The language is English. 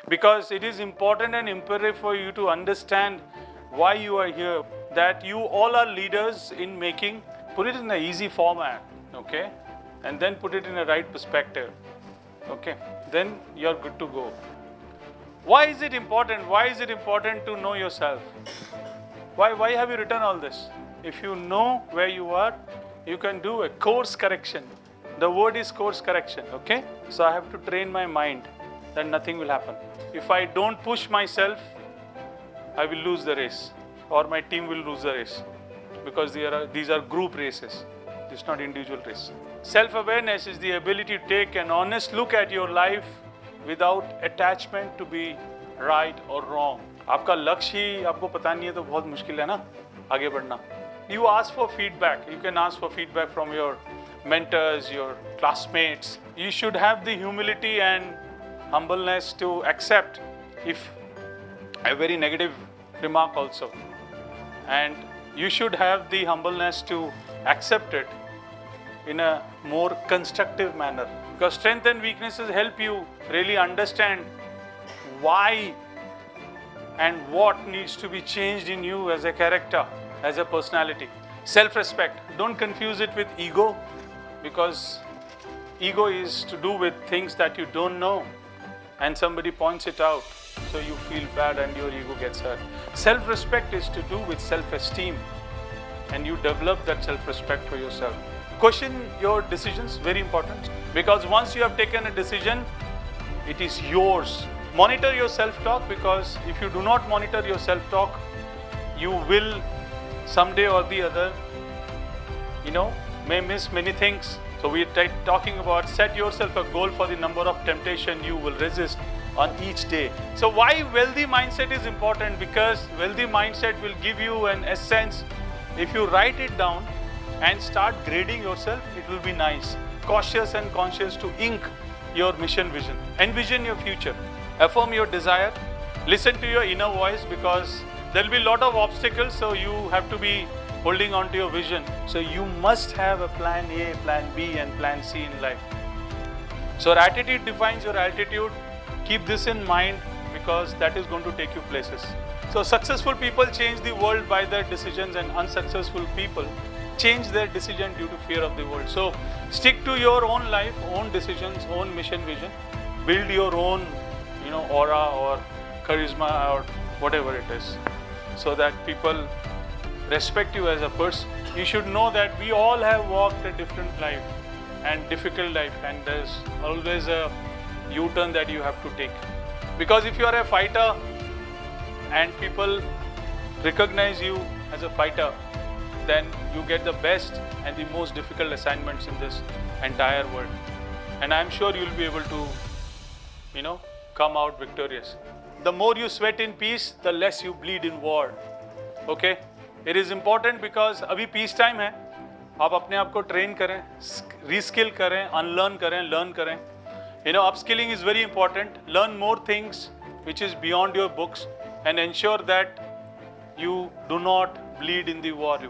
because it is important and imperative for you to understand why you are here, that you all are leaders in making, put it in an easy format, okay, and then put it in a right perspective, okay, then you're good to go. Why is it important? Why is it important to know yourself? Why have you written all this? If you know where you are, you can do a course correction. The word is course correction, okay? So I have to train my mind that nothing will happen. If I don't push myself, I will lose the race, or my team will lose the race, because these are group races. It's not individual race. Self-awareness is the ability to take an honest look at your life without attachment to be right or wrong. आपका लक्ष्य ही आपको पता नहीं है तो बहुत मुश्किल है ना आगे बढ़ना. You ask for feedback. You can ask for feedback from your mentors, your classmates. You should have the humility and humbleness to accept if a very negative remark also. And you should have the humbleness to accept it in a more constructive manner. Because strength and weaknesses help you really understand why and what needs to be changed in you as a character, as a personality. Self-respect. Don't confuse it with ego, because ego is to do with things that you don't know and somebody points it out, so you feel bad and your ego gets hurt. Self-respect is to do with self-esteem, and you develop that self-respect for yourself. Question your decisions, very important, because once you have taken a decision, it is yours. Monitor your self-talk, because if you do not monitor your self-talk, you will someday or the other, may miss many things. So we are talking about set yourself a goal for the number of temptation you will resist on each day. So why wealthy mindset is important? Because wealthy mindset will give you an essence. If you write it down and start grading yourself, it will be nice. Cautious and conscious to ink your mission vision. Envision your future. Affirm your desire. Listen to your inner voice, because there will be a lot of obstacles, so you have to be holding on to your vision. So you must have a plan A, plan B and plan C in life. So your attitude defines your altitude. Keep this in mind, because that is going to take you places. So successful people change the world by their decisions, and unsuccessful people change their decision due to fear of the world. So stick to your own life, own decisions, own mission vision. Build your own, aura or charisma or whatever it is, so that people respect you as a person. You should know that we all have walked a different life and difficult life, and there's always a U-turn that you have to take. Because if you are a fighter and people recognize you as a fighter, then you get the best and the most difficult assignments in this entire world. And I'm sure you'll be able to, come out victorious. The more you sweat in peace, the less you bleed in war. Okay? It is important because अभी peace time है. आप अपने आप को train करें, reskill करें, unlearn करें, learn करें. Upskilling is very important. Learn more things which is beyond your books, and ensure that you do not bleed in the war.